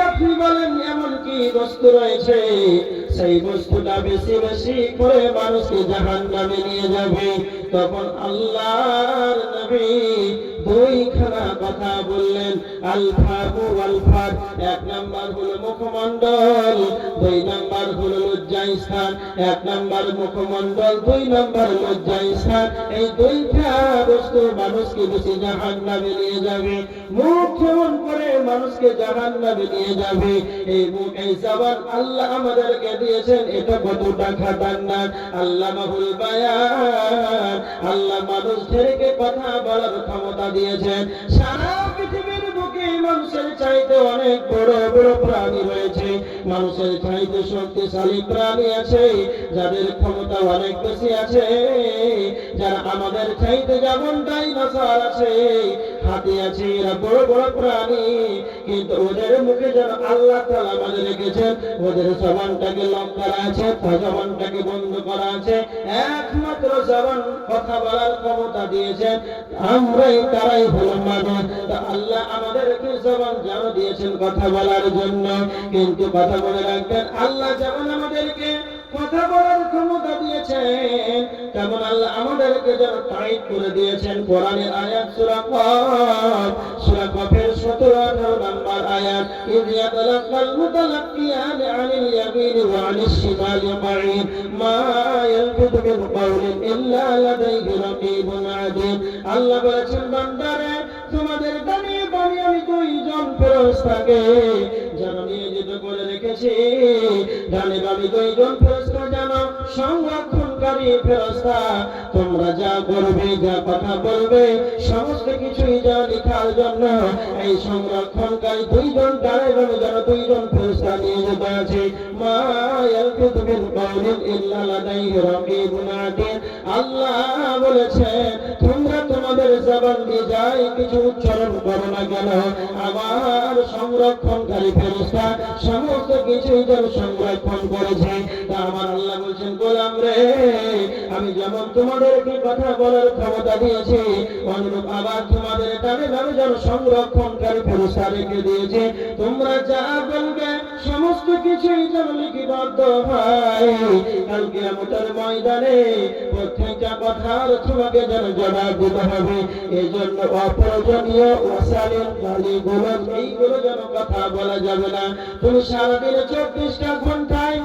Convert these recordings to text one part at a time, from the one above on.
আপনি বলেন এমন কি বস্তু রয়েছে সেই বস্তুটা বেশি বেশি করে মানুষকে জাহান্নামে নিয়ে যাবে। তখন আল্লাহর নবী দুইখানা কথা বললেন, আল ফারু ওয়াল ফার। এক নাম্বার হলো মুখমণ্ডল, দুই নাম্বার হলো লজ্জাস্থান। এক নাম্বার মুখমণ্ডল, দুই নাম্বার লজ্জাস্থান। এই দুইটা বস্তু মানুষকে বেশি জাহান্নামে নিয়ে যাবে। মুখ কেমন করে মানুষকে জাহান্নামে নিয়ে যাবে? এই মুখ, এই জবান আল্লাহ আমাদেরকে দিয়েছেন, এটা কতটা খতরনাক। আল্লামাহুল বায়ান, আল্লাহ মানুষদেরকে কথা বলার ক্ষমতা দিয়েছেন। সারা পৃথিবীর বুকে মানুষের চাইতে অনেক বড় বড় প্রাণী রয়েছে, মানুষের চাইতে শক্তিশালী প্রাণী আছে, যাদের ক্ষমতা অনেক বেশি আছে, যারা আমাদের চাইতে যেমন ডাইনোসর আছে, হাতি আছে, এরা বড় বড় প্রাণী। কিন্তু ওদের মুখে যেন আল্লাহ তাআলা আমাদের রেখেছেন, ওদের জবানটাকে লক করা আছে, জবানটাকে বন্ধ করা আছে। একমাত্র জবান কথা বলার ক্ষমতা দিয়েছেন আমরাই, তারাই হলো মানুষ। তা আল্লাহ আমাদেরকে জবান যেন দিয়েছেন কথা বলার জন্য, কিন্তু কথা বলে রাখবেন, আল্লাহ যেমন আমাদেরকে কথা বলার ক্ষমতা দিয়েছেন, তেমন আল্লাহ আমাদেরকে যেন টাইট করে দিয়েছেন। কোরআনের আয়াত সূরা কফের 17-18 নম্বর আয়াত, ইয ইয়াতালাক্কাল মুতালাক্কিয়ান আনিল ইয়ামিনি ওয়া আনিশ শিমালি কাঈদ মা ইয়ালফিযু মিন কাওলিন ইল্লা লাদাইহি রাকীবুন আতীদ। আল্লাহ বলেছেন, বান্দারে তোমাদের ডানে বামে আমি দুইজন ফেরেশতাকে যেন নিয়োজিত করে রেখেছি। ডানে বামে দুইজন ফেরেশতা যেন সংরক্ষণকারী ফেরেশতা। তোমরা যা করবে, যা কথা বলবে, সমস্ত কিছুই যা লেখার জন্য এই সংরক্ষণকারী দুইজন ডানে বামে যেন দুইজন ফেরেশতা নিয়োজিত আছে। মা ইয়ালফিযু মিন কাওলিন ইল্লা লাদাইহি রাকীবুন আতীদ। আল্লাহ বলেছেন, তোমরা তোমাদের জবান দিয়ে যাই কিছু উচ্চারণ করো না কেন, আমার সংরক্ষণকারী ফেরেশতা সমস্ত কিছুই যেন সংরক্ষণ করেছে। তা আমার আল্লাহ বলছেন, গোলাম রে, আমি যেমন তোমাদেরকে কথা বলার ক্ষমতা দিয়েছি, অনুরূপ আবার তোমাদের ডানে বামে যেন সংরক্ষণকারী ফেরেশতা রেখে দিয়েছে। তোমরা যা বলবে সমস্ত কিছুই যেন লিপিবদ্ধ হয়, কাল কিয়ামতের ময়দানে প্রত্যেকটা কথার তোমাকে যেন জবাব দিতে হবে। এই জন্য অপ্রয়োজনীয় ওয়াসালিন গালিগুলো, এইগুলো যেন কথা বলা যাবে না। তুমি সারাদিনে 24টা ঘন্টায়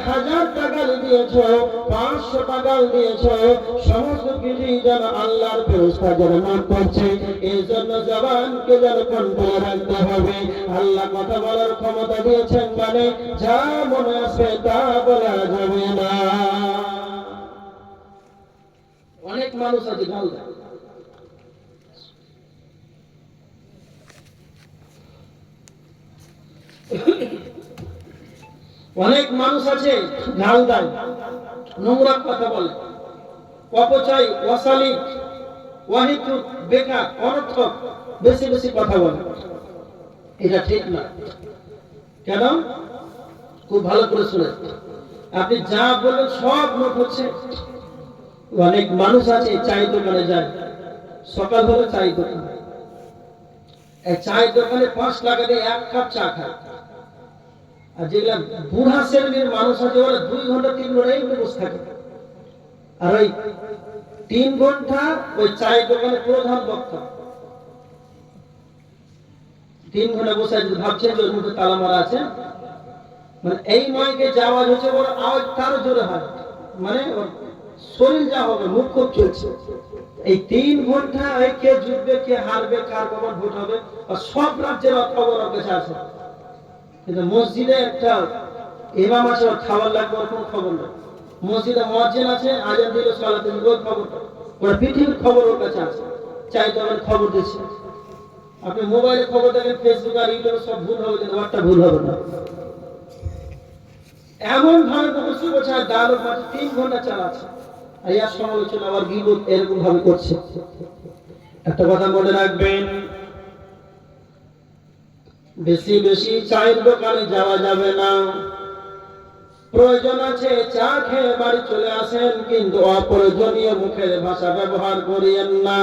1000টা গালি দিয়েছো, 500টা গাল দিয়েছো, সমস্ত কিছুই যেন আল্লাহর ফেরেশতা যেন নোট করছে। এই জন্য জবানকে যেন কন্ট্রোল রাখতে হবে। আল্লাহ কথা বলার ক্ষমতা দিয়েছেন, মানে যা মনে আসে তা বলা যাবে না। অনেক মানুষ আছে গাল দেয়, অনেক মানুষ আছে গাল দেয়, নোংরা কথা বলে, অপচয়, অশালীন, অহেতুক, বেকার, অনর্থক বেশি বেশি কথা বলে। এটা ঠিক না। কেন? খুব ভালো করে শুনে, আপনি যা বললেন সব নোট হচ্ছে। অনেক মানুষ আছে চায়ের দোকানে যায়, সকাল হলে চায়ের দোকান, এই চায়ের দোকানে 5 টাকা দিয়ে 1 কাপ চা খায়। আর যেগুলা বুড়া শ্রেণীর মানুষ আছে, ওরা 2 ঘন্টা 3 ঘন্টা এই বসে থাকে, আর ওই 3 ঘন্টা ওই চায়ের দোকানে প্রধান বক্তা 3 ঘন্টা বসে আছে, ভাবছেন যে ওর মুখে তালা মারা আছে, মানে এই মাইকে যে আওয়াজ হচ্ছে ওর আওয়াজ তারও জোরে হয়, মানে ওর শরীর যা হবে, মুখ খুব চলছে। এই 3 ঘন্টা কে জিতবে, কে হারবে, কার কখন ভোট হবে, আর সব রাজ্যের খবর ওর কাছে আছে। কিন্তু মসজিদে একটা ইমাম আছে, ওর খাবার লাগবে, ওর কোনো খবর নেই। মসজিদে মুয়াজ্জিন আছে, আজান দিলে সালাতে দিলে ওর খবর, ওর পৃথিবীর খবর ওর কাছে আছে। চাই তো খবর দিচ্ছে। আপনি মোবাইলে খবর দেখেন, ফেসবুক আর ইউটিউবে সব ভুল হবে, কিন্তু ওরটা ভুল হবে না। এমন ভাবে বসে বসে ডায়লগ মাত্র 3 ঘন্টা চালাচ্ছে, আর এর সমালোচনা আবার গীবত এরকম ভাবে করছে। একটা কথা মনে রাখবেন, বেশি বেশি চায়ের দোকানে যাওয়া যাবে না। প্রয়োজন আছে চা খেয়ে বাড়ি চলে আসেন, কিন্তু অপ্রয়োজনীয় মুখের ভাষা ব্যবহার করিয়েন না।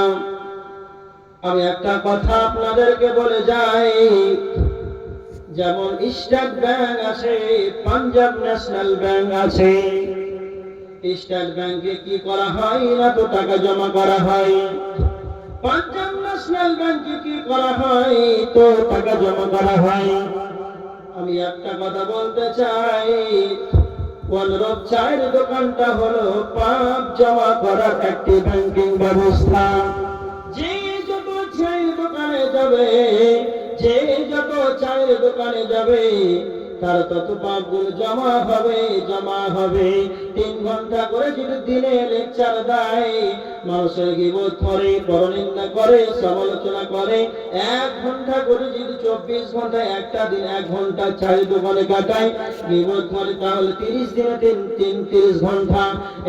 আমি একটা কথা আপনাদেরকে বলে যাই, যেমন স্টেট ব্যাংক আছে, পাঞ্জাব ন্যাশনাল ব্যাংক আছে। স্টেট ব্যাংকে কি করা হয় না, তো টাকা জমা করা হয়। পাঞ্জাব ন্যাশনাল ব্যাংকে কি করা হয়, তো টাকা জমা করা হয়। আমি একটা কথা বলতে চাই, অনুরূপ চায়ের দোকানটা হলো পাপ জমা করার একটি ব্যাংকিং ব্যবস্থা। যে যত চায়ের দোকানে যাবে, যে যত চায়ের দোকানে যাবে, তার তত পাপগুলো জমা হবে, জমা হবে। 3 ঘন্টা করে যদি দিনে লেকচার দেয়, মানুষের গীবত করে, পরনিন্দা করে, সমালোচনা করে, 1 ঘন্টা করে যদি 24 ঘন্টায় একটা দিন 1 ঘন্টা চায়ের দোকানে কাটায়, গীবত করে, তাহলে 30 দিনে 30 ঘন্টা।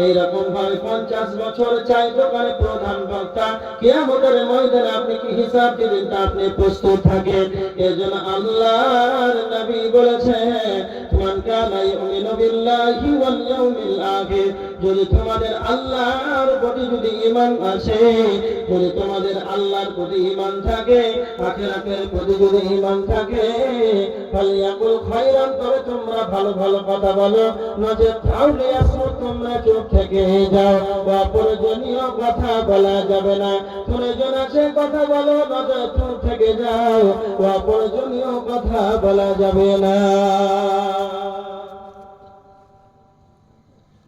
এইরকম ভাবে 50 বছর চায়ের দোকানে প্রধান বক্তা। কিয়ামতের ময়দানে আপনি কি হিসাব দিবেন তা আপনি প্রস্তুত থাকেন। এজন্য আল্লাহর নবী বলেছেন, মান কানা ইউমিনু বিল্লাহি ওয়াল ইয়াউমিল আখির, যদি তোমাদের আল্লাহর প্রতি যদি ঈমান আসে, যদি তোমাদের আল্লাহর প্রতি ঈমান থাকে, আখিরাতের প্রতি যদি ঈমান থাকে, ফালিয়াকুল খায়রান, তবে তোমরা ভালো ভালো কথা বলো, নচেৎ তাহলে আসুন তোমরা চুপ থেকে যাও। অপ্রয়োজনীয় কথা বলা যাবে না। প্রয়োজন আছে কথা বলো, নচেৎ চুপ থেকে যাও। অপ্রয়োজনীয় কথা বলা যাবে না।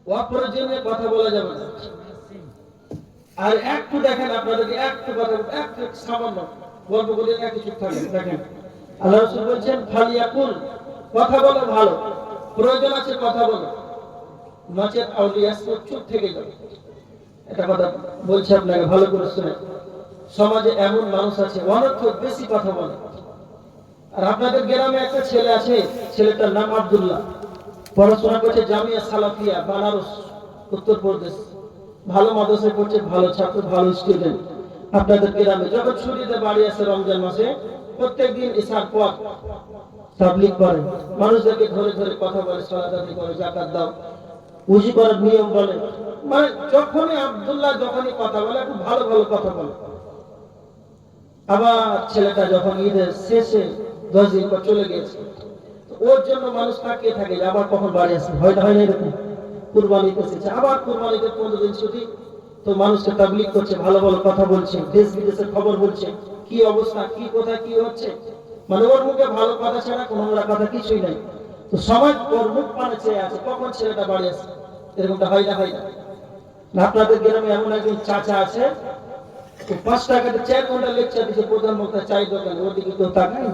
অপ্রয়োজনীয় কথা বলা যাবে না। আর একটু দেখেন, আপনাদেরকে একটু কথা, একটু সামান্য গল্প বলে একটু চুপ থাকেন। দেখেন আল্লাহ রাসূল বলছেন, ফালিয়াকুল, কথা বলো ভালো, প্রয়োজন আছে কথা বলো, নচেৎ আউলিয়াস, চুপ থেকে যাও। এটা কথা বলছে আপনাকে, ভালো করে শুনে। সমাজে এমন মানুষ আছে অনর্থক বেশি কথা বলে। আর আপনাদের গ্রামে একটা ছেলে আছে, ছেলেটার নাম আব্দুল্লাহ, পড়াশোনা করছে জামিয়া সালাফিয়া, বানারস, উত্তরপ্রদেশ। ভালো মাদ্রাসায় পড়ছে, ভালো ছাত্র, ভালো স্টুডেন্ট। আপনাদের গ্রামে যখন ছুটিতে বাড়ি আসে রমজান মাসে, প্রত্যেকদিন ইশার পর তাবলীগ করে, মানুষদেরকে ধরে ধরে কথা বলে, সালাত আদায় করে, যাকাত দাও, উযু করার নিয়ম বলে। মানে যখনই আব্দুল্লাহ যখনই কথা বলে, খুব ভালো ভালো কথা বলে। আবার ছেলেটা যখন ঈদের শেষে 10 দিন পর চলে গেছে, ওর জন্য মানুষ তাকিয়ে থাকে যে আবার কখন বাড়ি আসে। হয় না এরকম? কুরবানিতে এসেছে, আবার কুরবানিতে 15 দিন ছুটি, তো মানুষকে তাবলীগ করছে, ভালো ভালো কথা বলছে, দেশ বিদেশের খবর বলছে, কি অবস্থা, কি কোথায় কি হচ্ছে। মানে ওর মুখে ভালো কথা ছাড়া কোনো কথা কিছুই নাই। তো সমাজ ওর মুখ পানে চেয়ে আছে, কখন ছেলেটা বাড়ি আসে। এরকমটা হয় না? হয় না? আপনাদের গ্রামে এমন একজন চাচা আছে, 5 টাকাতে 4 ঘন্টা লেকচার দিচ্ছে প্রধান বক্তা চায়ের দোকানে, ওর দিকে কেউ তাকায়?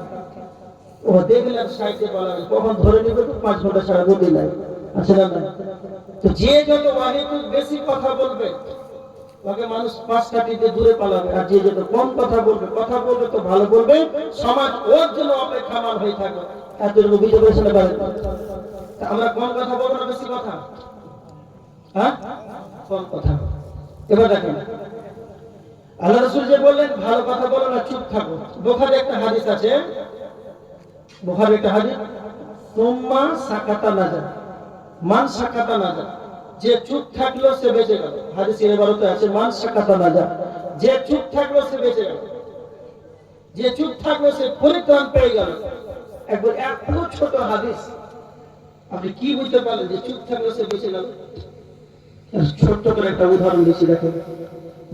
ও দেখলে সাইডে বলা, কখন ধরে নিবে তো 5 ঘন্টা ছাড়া গতি নাই, আছে না? তো যে যত বেশি কথা বলবে, ওকে মানুষ 5 কাটিতে দূরে পালাবে। আর যে যত কম কথা বলবে, কথা বলবে তো ভালো বলবে, সমাজ ওর জন্য অপেক্ষামান হয়ে থাকবে। এত বুঝতে পেরেছেন? আমরা কম কথা বলবো না বেশি কথা? হ্যাঁ, কম কথা। এবার দেখেন আল্লাহ রাসূল যে বললেন ভালো কথা বলো না, চুপ থাকো। বুখারী একটা হাদিস আছে, বুখারী একটা হাদিস, সুম্মা সাকাতা নাজা, মান সাকাতা নাজা, যে চুপ থাকলো সে বেঁচে গেল। হাদিসের ইবারতে আছে মান সাকাতা নাজা, যে চুপ থাকলো সে বেঁচে গেল, যে চুপ থাকলো সে পরিত্রাণ পেয়ে গেল। একবার এত ছোট হাদিস, আপনি কি বুঝতে পারলেন যে চুপ থাকলো সে বেঁচে গেল? ছোট্ট করে একটা উদাহরণ দিচ্ছি, দেখেন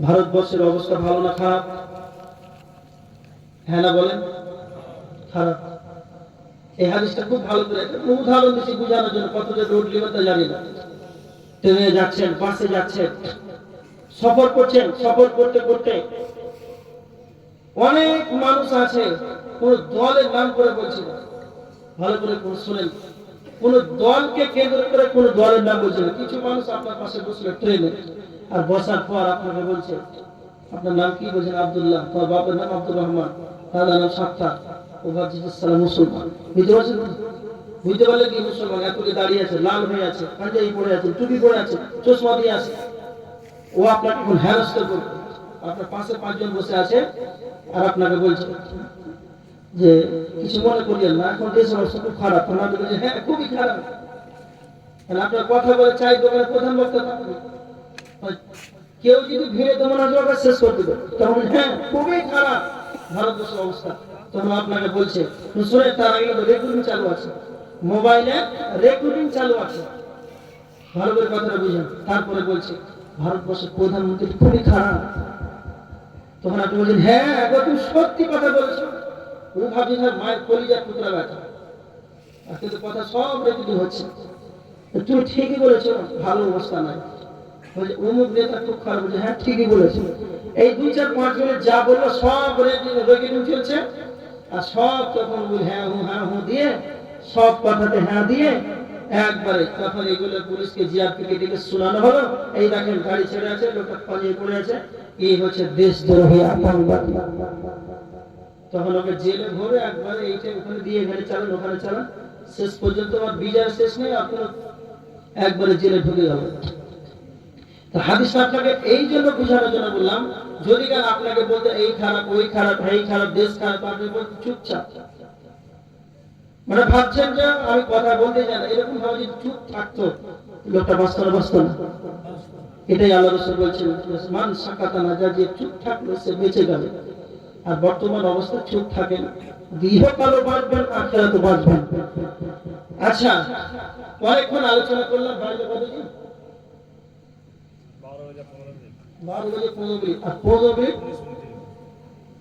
ভারতবর্ষের অবস্থা ভালো না খারাপ? হ্যাঁ না বলেন? খারাপ। এই হাদিসটা খুব ভালো করে উদাহরণ দিচ্ছি বোঝানোর জন্য। কত যে রোড লিমিট জানি না, ট্রেনে যাচ্ছেন, বাসে যাচ্ছেন, সফর করছেন, সফর করতে করতে অনেক মানুষ আছে, কোন দলের নাম করে বলছি না, ভালো করে শুনেন, কোন দলকে কেন্দ্র করে কোন দলের নাম বলছে না। কিছু মানুষ আপনার পাশে বসলে ট্রেনে, আর বসার পর আপনাকে বলছে আপনার নাম কি? বলছেন আব্দুল্লাহ। তোমার বাবার নাম আব্দুর রহমান, দাদার নাম সাত্তার। ও ভাবছি মুসলমান। বুঝতে পারছেন? বুঝতে পারলে কি মুসলমান? এতকে দাঁড়িয়ে আছে, লাল হয়ে আছে, পাঞ্জাবি পরে আছে, টুপি পরে আছে, চশমা দিয়ে আছে। ও আপনাকে এখন হেনস্থ করবে। আপনার পাশে 5 জন বসে আছে, আর আপনাকে বলছে যে কিছু মনে করিয়েন না, এখন দেশের অবস্থা খুব খারাপ। আপনাকে বলছে হ্যাঁ খুবই খারাপ। আপনার কথা বলে চাই দোকানের প্রধান বক্তা কেউ যদি ভিড়ে তোমার আসবে শেষ করে দেবে, তখন হ্যাঁ খুবই খারাপ ভারতবর্ষের অবস্থা। তখন আপনাকে বলছে শুনে, তার আগে রেকর্ডিং চালু আছে, মোবাইলে রেকর্ডিং চালু আছে, ভালো করে কথাটা বুঝেন। তারপরে বলছে ভারতবর্ষের প্রধানমন্ত্রী খুবই খারাপ। তখন আপনি বলছেন হ্যাঁ একবার তুমি সত্যি কথা বলেছো। ও ভাবছি না মায়ের কলিজার টুকরা ব্যথা, কিন্তু কথা সব রেকর্ডিং হচ্ছে। তুমি ঠিকই বলেছো, ভালো অবস্থা নাই। বলছে অমুক নেতা খুব খারাপ। বলছে হ্যাঁ ঠিকই বলেছো। এই 2-4-5 মিনিট যা বললো সব রেকর্ডিং চলছে, আর সব তখন হ্যাঁ হু দিয়ে সব কথাতে হ্যাঁ দিয়ে একবারে তখন এগুলো পুলিশকে জিআরপিকে ডেকে শোনানো হলো। এই দেখেন গাড়ি ছেড়ে আছে, লোকটা পালিয়ে পড়ে আছে, এই হচ্ছে দেশদ্রোহী আতঙ্কবাদী। তখন ওকে জেলে ভরে একবারে এইটা ওখানে দিয়ে এখানে চালান ওখানে চালান, শেষ পর্যন্ত আর বিচার শেষ নেই, আপনার একবারে জেলে ঢুকে যাবে। হাদিস আপনাকে এই জন্য বোঝানোর জন্য বললাম, যদি কেন আপনাকে বলতে এই খারাপ ওই খারাপ এই খারাপ দেশ খারাপ, আপনি বলতে চুপচাপ, মানে ভাবছেন যে আমি কথা বলতে জানি, এরকম ভাবে যদি চুপ থাকতো লোকটা বাঁচত না। এটাই আল্লাহ রাসূল বলছেন, মান সাকাতা নাজা, যে চুপ থাকলো সে বেঁচে গেল। আর বর্তমান অবস্থা চুপ থাকেন, ইহকালও বাঁচবেন আখিরাতেও বাঁচবেন। আচ্ছা, অনেকক্ষণ আলোচনা করলাম। বাইরে কত দিন? 12:15 আর 15 মিনিট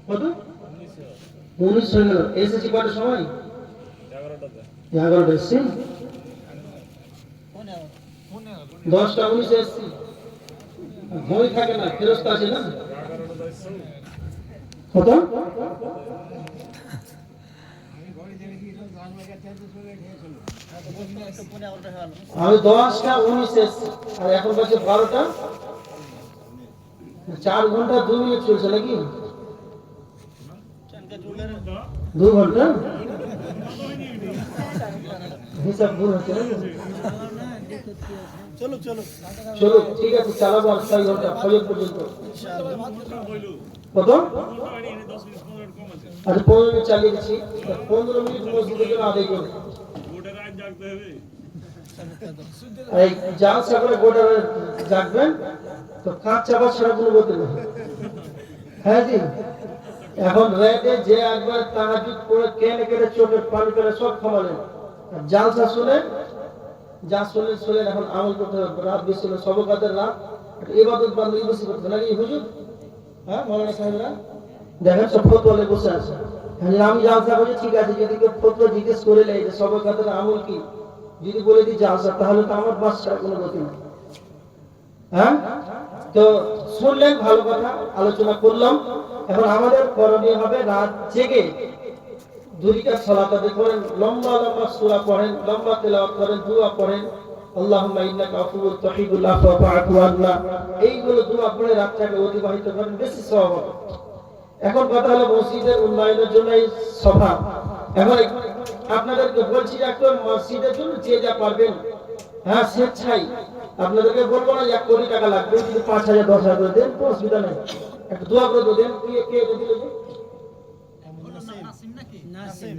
কত 19 হয়ে গেল। এসেছি কটার সময়? 11টা এসছি, 10টা 19 এসছি। ভয় থাকে না, ফেরস্তা আছে না। কত? আমি 10টা 19 এসছি, আর এখন বাজে 12টা। 4 ঘন্টা 2 মিনিট চলছে নাকি? 2 ঘন্টা হিসাব ভুল হচ্ছে না। চলো ঠিক আছে, চালাবো আর 6 ঘন্টা ফজর পর্যন্ত। কত? আচ্ছা 15 মিনিট চালিয়ে দিচ্ছি। 15 মিনিট মসজিদের জন্য আদায় করবো। এই জাল সাগরে গোটা জাগবেন তো কাঁচ চাপা ছাড়া কোনো বলতে নেই। হ্যাঁ জি, এখন রাতে যে একবার তাহাজ্জুদ পড়ে কেনে কেটে চোখের পানি ফেলে সব খামালেন, জালসা শুনে যা শুনলেন এখন আমল করতে হবে। রাত বেশি হলো, সবকাতের রাত, ইবাদত বান্দাগি বেশি করতে হবে নাকি হুজুর? হ্যাঁ মাওলানা সাহেবরা দেখেন সব ফতোয়ালে বসে আছে। আমি জালসা করি ঠিক আছে, যদি কেউ ফতোয়া জিজ্ঞেস করে নেয় যে সবকাতের আমল কি, যদি বলে দিই জালসা, তাহলে তো আমার বাস ছাড়া কোনো গতি নেই। হ্যাঁ, তো শুনলেন, ভালো কথা আলোচনা করলাম। এখন আমাদের করণীয় হবে রাত জেগে 2 রাকাত সালাত আদায় করেন, লম্বা লম্বা সূরা পড়েন, লম্বা তেলাওয়াত করেন, দোয়া পড়েন, আল্লাহুম্মা ইন্নাকা আফুউন তুহিব্বুল আফওয়া ফাআফু আন্না। এইগুলো দোয়া পড়ে রাতটাকে অতিবাহিত করেন, বেশি সওয়াব হবে। এখন কথা হলো মসজিদের উন্নয়নের জন্য এই সভা। এখন আপনাদেরকে বলছি যে একদম মসজিদের জন্য যে যা পারবেন, হ্যাঁ স্বেচ্ছায়, আপনাদেরকে বলবো না 1 কোটি টাকা লাগবে, কিন্তু 5,000 10,000 করে দেন, কোনো অসুবিধা নেই। একটা দোয়া করে দেন। কে দিল? নাসিম নাকি? নাসিম।